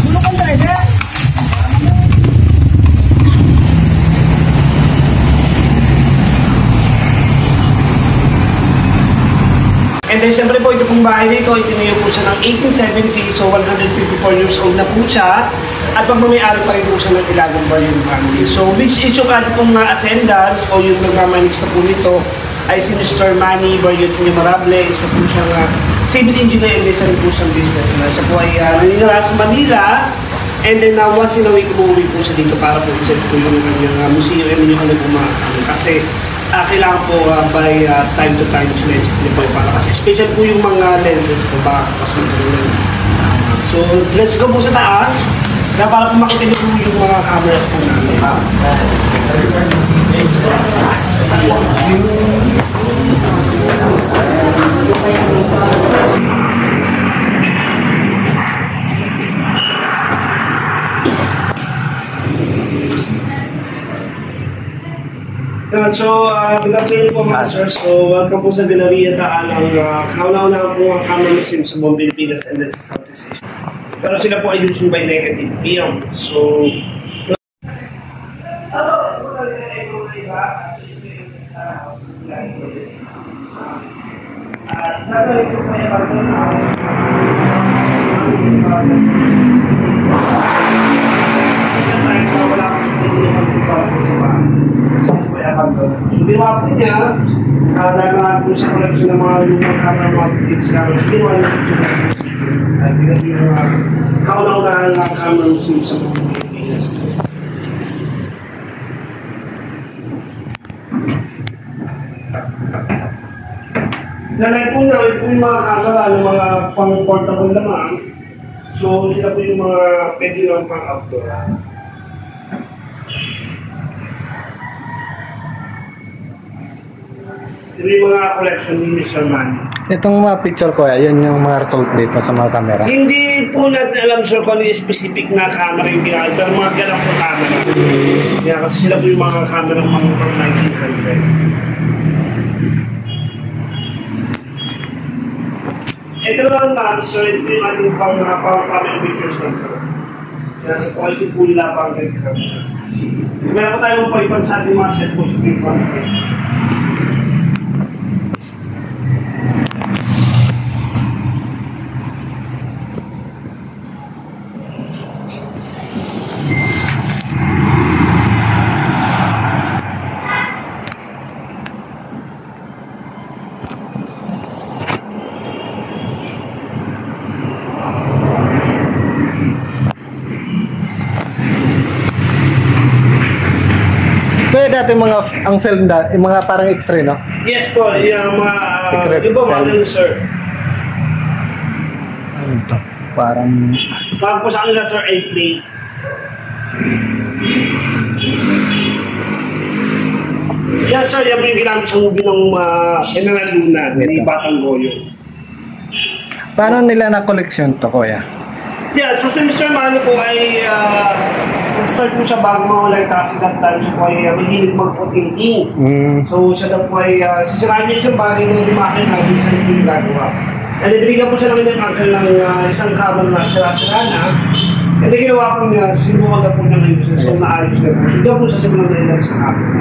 Bulukan talaga. And then, syempre po, ito pong bahay na ito, itinayo po siya ng 1870, so 154 years old na po siya. At pagmamayari pa rin po siya ng Ilagan Baryon family. So, which is yung ating pong ascendants o yung nagmamanix na po nito ay si Mr. Manny Baryon Inyamarable. Isa po siyang civil engineer and isa rin po siyang business. Siya po ay nangyara sa Manila. And then, once in a week, umuwi po siya dito para po i-check po yung kanyang museo and yung kanyang kumakain. Kasi, kailangan po by time to time check po para kasi special po yung mga lenses po baka kasunod. So let's go po sa taas na para po makita niyo po yung mga cameras po namin. So, good afternoon po mga sir. So, welcome po sa Galleria Taalang. Kauna-una po ang camera museum sa buong Pilipinas and the Southeast Asia. Pero sila po ay using by negative film. So, so, diwa po niya, dahil po sa collection ng mga lumang camera mga kids camera, so diwa niya ay pinag yung kauna-unahan ng camera museum sa mga Pilipinas. Lalay po niya, ito yung mga camera ng mga pang-portable naman. So, sila po yung mga pwede lang pang-outdoor. Ito yung mga collection ni Mr. Manny. Itong mga picture ko, yun yung mga result dito sa mga camera. Hindi po natin alam sir kung ano yung specific na camera yung ginagawa, pero mga ganang po camera. Yeah, kasi sila po yung mga camera ng mga 1900. Ito naman ma'am, sir, ito yung ating pang-camera pictures na ito. Kaya sa po ay si Pula pang camera. Meron po tayong pag-ipon sa ating mga set po sa pag-ipon. Kaya dati ang film yung mga parang X-ray, no? Yes po, yung mga iba mga sir. Ano ito? Parang po sa kanila sir ay plate. Yes sir, yan po yung ginamit sa movie ng General Luna ni Batang Goyo. paano nila na-collection to, kuya? Yeah, so si Mr. Manny po ay nag-start po siya bago mawala kasi that time siya po ay mahilig mag-painting. So siya daw po ay sisirahan niya isang bagay na hindi makin na hindi siya yung ginagawa. And ibigyan po siya ng kanyang uncle ng isang camera na sira-sira na. And ginawa po niya, sinubukan na po niya ngayon so naayos na po. So doon po siya simulang nailag sa camera.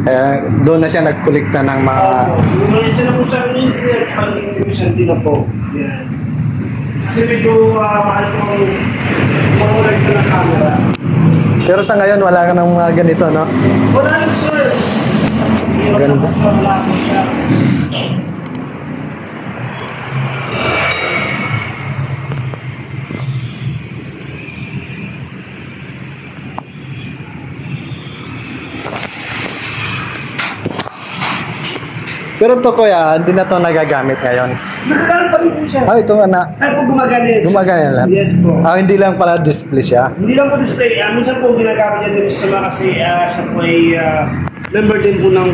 Kaya doon na siya nagkolekta ng mga... Lumalit siya na po sa internet, pag-invitation din na po. Yan. Kasi medyo mahal po ang mga ng camera. Pero sa ngayon, wala ka ng mga ganito, no? Wala lang, sir. Ganda. Wala po siya. Pero to, kuya, hindi na to nagagamit ngayon. Nakakaan pa rin po siya. Ah, ito na. Ay po gumagana siya. Gumagana lang? Yes po. Ah, hindi lang pala display siya? Hindi lang po display. Minsan po ginagamit niya din sa kasi siya po ay member din po ng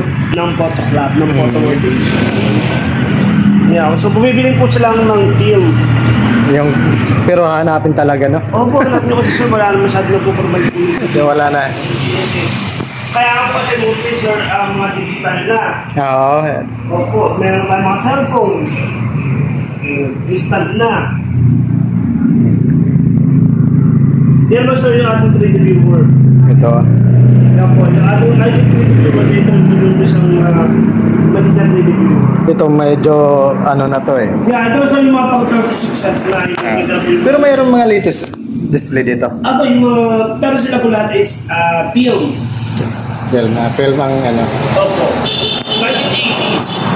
photo club, ng photo workation. Yeah, so bumibili po sila ng film. Yung, pero hanapin talaga, no? Opo, hanapin nyo kasi sir, wala na masyado na po provide po. Yung wala na. Yes, kaya ako kasi mostly sir, mga digital na. Oo. Opo, meron tayong mga cellphone. Instant na. Yan ba sir yung ating 3D viewer? Ito. Yan po, yung ating 3D viewer, ito yung isang maliit na 3D viewer. Ito medyo ano na to eh. Yeah, ito sa yung mga pang 36 sets na yung 3D viewer. Pero mayroong mga latest display dito. Ano yung pero sila po lahat is film. Film ang ano. Opo. 1980s.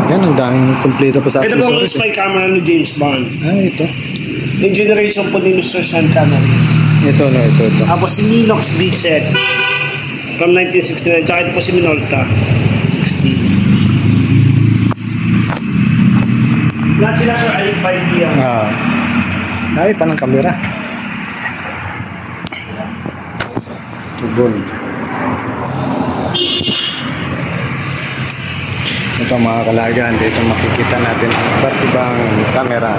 Yan, ang daming kompleto pa sa Ito po ang accessories. spy camera ni James Bond. Ito. Yung generation po ni Mr. Sean Connery. Ito. Tapos si Minox B-Set from 1969. Tsaka ito po si Minolta. 60. Lahat sila sir ay 5 year. Ay, pa ng kamera. Gold. Ito mga kalagan, dito makikita natin ang iba't ibang kamera.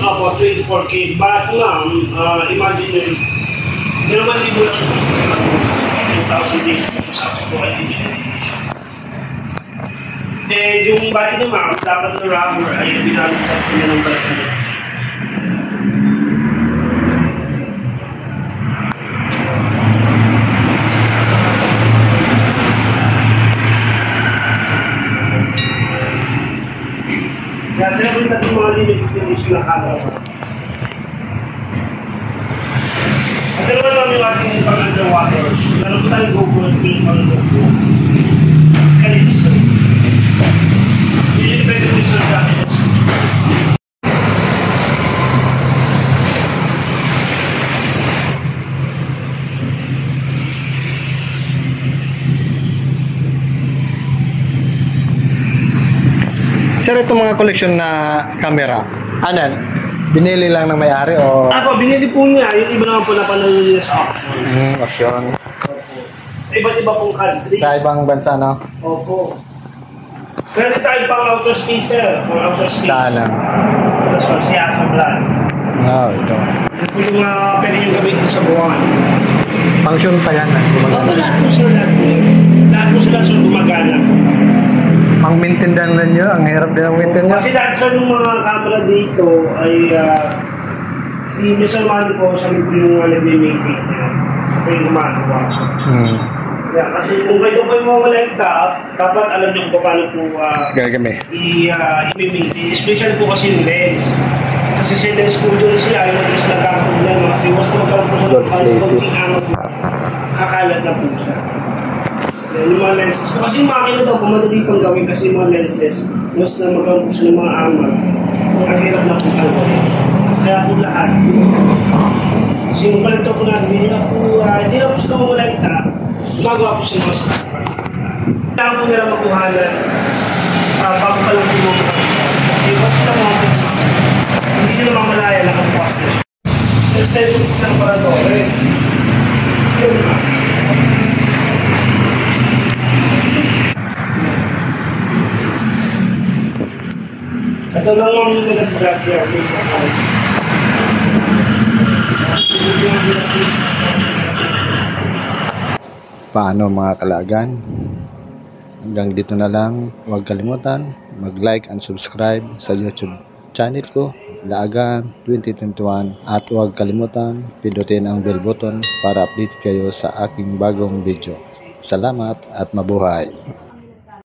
Opo, 24K. But ma'am, imagine yun. Yun naman di mo lang po sa 2,000 days po sa buhay din yun. Yung body na ma'am, dapat na rubber ay binalikat po niya ng balik. Kaya sila po yung tatlong mga limited na camera. At ito naman yung ating pang-underwaters. Meron po tayong GoPro at yung pang-GoPro. Mas kalis. Hindi yung pwede ko isa sa akin. Sir, itong mga collection na camera, ano, binili lang ng may-ari o? Ako, binili po niya. Yung iba naman po napanood niya sa auction. Option. Sa iba't iba pong country. Sa ibang bansa, no? Opo. Pwede tayo pang outer space, sir. Pang outer space. Saan lang? So, si Asablan. Ito. Ito po yung pwede yung gamitin sa buwan. Function pa yan. Opo, lahat po, sir. Lahat po. Lahat po sila, sir, gumagana. Ang maintain din nyo, ang hirap din ang maintain nyo. Kasi lahat sir ng mga camera dito ay si Mr. Manny po, sabi ko yung nag-maintain niya. Ito yung gumagawa. Yeah, kasi kung kayo po yung mga malagta, dapat alam niyo kung paano po i-maintain. Especially po kasi yung lens. Kasi sa lens po doon siya, ay mag-is nagkakaroon kasi mas magkaroon po siya ng konting angat po. Kakalat na po siya. Yung mga lenses. Kasi yung makina daw, pumadali pang gawin kasi yung mga lenses, mas na magkaroon po siya ng mga angat. Ang hirap na po gawin. Kaya po lahat. Kasi yung palito po natin, hindi na po sila mamalagta. Gumagawa po siya mga sasakal. Kailangan po nila makuhanan bago pa lang po mga kasi once sila mga hindi nila mamalaya lang ang process. So, extension po siya ng paradore. Yun na. Ito lang ang nag-grab yan. Paano mga kalagan? Hanggang dito na lang. Huwag kalimutan mag-like and subscribe sa YouTube channel ko, Laagan 2021, at huwag kalimutan pindutin ang bell button para update kayo sa aking bagong video. Salamat at mabuhay!